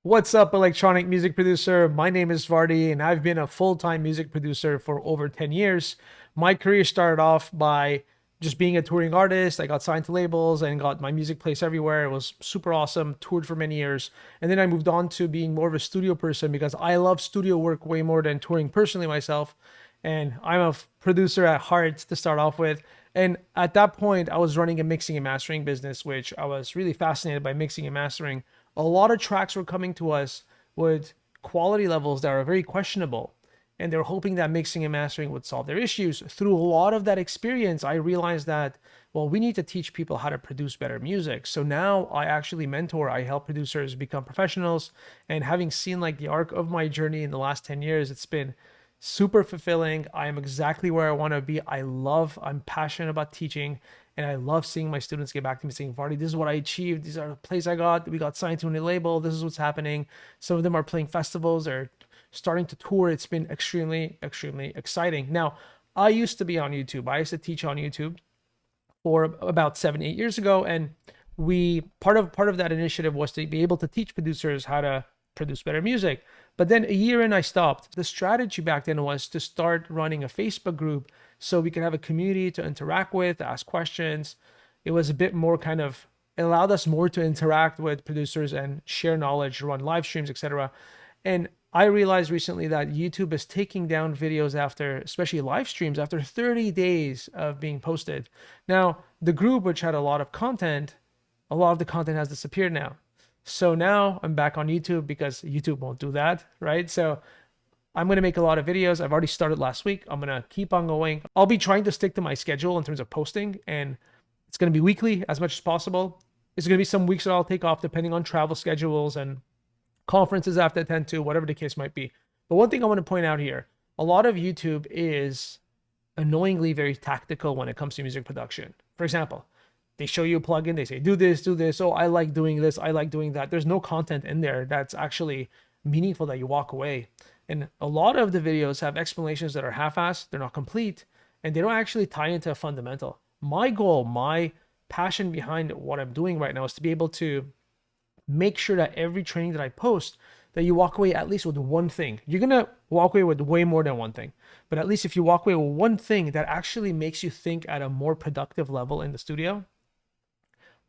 What's up, electronic music producer? My name is Vardy, and I've been a full-time music producer for over 10 years. My career started off by just being a touring artist. I got signed to labels and got my music placed everywhere. It was super awesome, toured for many years. And then I moved on to being more of a studio person because I love studio work way more than touring personally myself. And I'm a producer at heart to start off with. And at that point, I was running a mixing and mastering business, which I was really fascinated by mixing and mastering. A lot of tracks were coming to us with quality levels that are very questionable. And they were hoping that mixing and mastering would solve their issues. Through a lot of that experience, I realized that, well, we need to teach people how to produce better music. So now I actually mentor, I help producers become professionals. And having seen like the arc of my journey in the last 10 years, it's been super fulfilling. I am exactly where I want to be. I'm passionate about teaching, and I love seeing my students get back to me saying, Vardy, this is what I achieved. These are the plays I got. We got signed to a new label. This is what's happening. Some of them are playing festivals or starting to tour. It's been extremely, extremely exciting. Now, I used to be on YouTube. I used to teach on YouTube for about 7, 8 years ago. And we part of that initiative was to be able to teach producers how to produce better music. But then a year in, I stopped. The strategy back then was to start running a Facebook group so we could have a community to interact with, ask questions. It was a bit more kind of, it allowed us more to interact with producers and share knowledge, run live streams, etc. And I realized recently that YouTube is taking down videos after, especially live streams, after 30 days of being posted. Now, the group, which had a lot of content, a lot of the content has disappeared now. So now I'm back on YouTube because YouTube won't do that, right? So I'm going to make a lot of videos. I've already started last week. I'm going to keep on going. I'll be trying to stick to my schedule in terms of posting, and it's going to be weekly as much as possible. There's going to be some weeks that I'll take off depending on travel schedules and conferences I have to attend to, whatever the case might be. But one thing I want to point out here, a lot of YouTube is annoyingly very tactical when it comes to music production. For example, they show you a plugin, they say, do this, do this. Oh, I like doing this, I like doing that. There's no content in there that's actually meaningful that you walk away. And a lot of the videos have explanations that are half-assed, they're not complete, and they don't actually tie into a fundamental. My goal, my passion behind what I'm doing right now is to be able to make sure that every training that I post, that you walk away at least with one thing. You're gonna walk away with way more than one thing, but at least if you walk away with one thing that actually makes you think at a more productive level in the studio,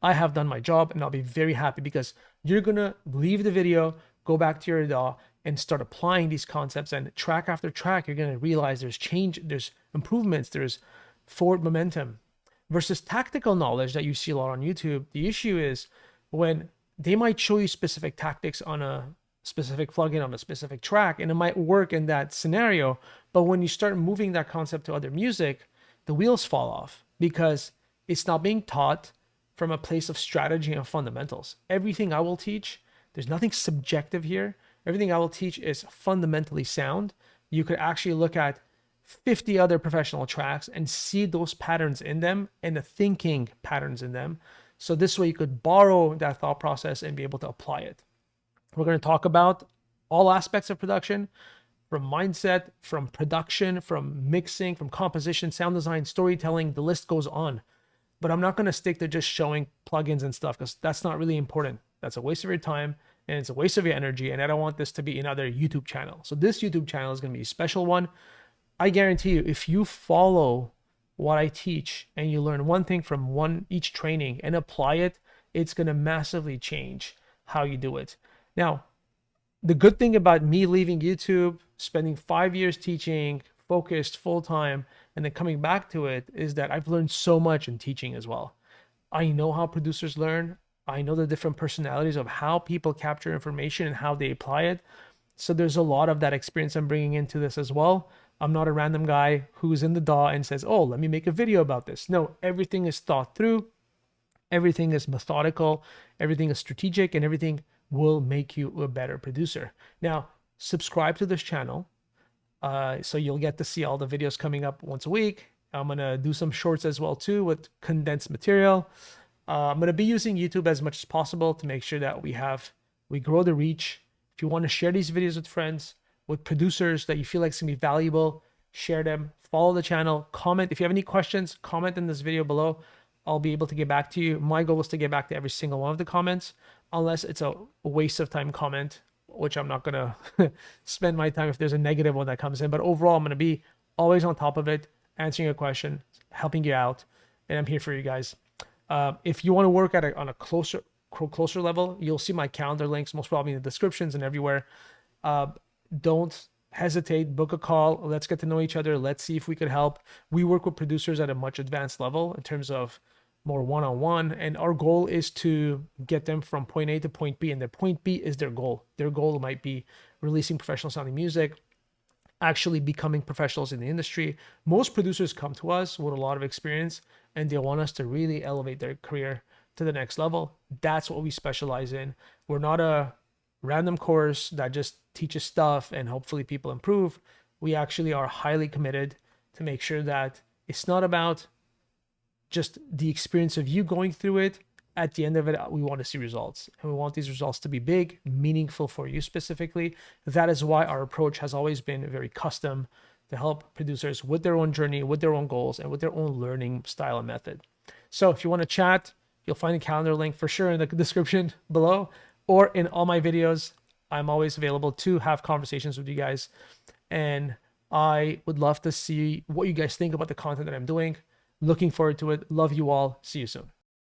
I have done my job, and I'll be very happy because you're gonna leave the video, go back to your DAW, and start applying these concepts. And track after track, you're gonna realize there's change, there's improvements, there's forward momentum. Versus tactical knowledge that you see a lot on YouTube, the issue is when they might show you specific tactics on a specific plugin on a specific track, and it might work in that scenario. But when you start moving that concept to other music, the wheels fall off because it's not being taught from a place of strategy and fundamentals. Everything I will teach, there's nothing subjective here. Everything I will teach is fundamentally sound. You could actually look at 50 other professional tracks and see those patterns in them and the thinking patterns in them. So this way you could borrow that thought process and be able to apply it. We're going to talk about all aspects of production, from mindset, from production, from mixing, from composition, sound design, storytelling, the list goes on. But I'm not going to stick to just showing plugins and stuff because that's not really important. That's a waste of your time and it's a waste of your energy. And I don't want this to be another YouTube channel. So this YouTube channel is going to be a special one. I guarantee you, if you follow what I teach and you learn one thing from each training and apply it, it's going to massively change how you do it. Now, the good thing about me leaving YouTube, spending 5 years teaching, focused full time, and then coming back to it is that I've learned so much in teaching as well. I know how producers learn. I know the different personalities of how people capture information and how they apply it. So there's a lot of that experience I'm bringing into this as well. I'm not a random guy who's in the DAW and says, oh, let me make a video about this. No, everything is thought through. Everything is methodical. Everything is strategic, and everything will make you a better producer. Now, subscribe to this channel. So you'll get to see all the videos coming up once a week. I'm going to do some shorts as well too with condensed material. I'm going to be using YouTube as much as possible to make sure that we grow the reach. If you want to share these videos with friends, with producers that you feel like it's going to be valuable, share them, follow the channel, comment. If you have any questions, comment in this video below. I'll be able to get back to you. My goal is to get back to every single one of the comments, unless it's a waste of time comment, which I'm not gonna spend my time if there's a negative one that comes in. But overall, I'm gonna be always on top of it, answering a question, helping you out, and I'm here for you guys. If you want to work on a closer level, you'll see my calendar links most probably in the descriptions and everywhere. Don't hesitate, book a call. Let's get to know each other. Let's see if we could help. We work with producers at a much advanced level in terms of more one-on-one, and our goal is to get them from point A to point B, and the point B is their goal. Their goal might be releasing professional sounding music, actually becoming professionals in the industry. Most producers come to us with a lot of experience and they want us to really elevate their career to the next level. That's what we specialize in. We're not a random course that just teaches stuff and hopefully people improve. We actually are highly committed to make sure that it's not about just the experience of you going through it. At the end of it, we want to see results, and we want these results to be big, meaningful for you specifically. That is why our approach has always been very custom to help producers with their own journey, with their own goals, and with their own learning style and method. So if you want to chat, you'll find a calendar link for sure in the description below, or in all my videos. I'm always available to have conversations with you guys, and I would love to see what you guys think about the content that I'm doing. Looking forward to it. Love you all. See you soon.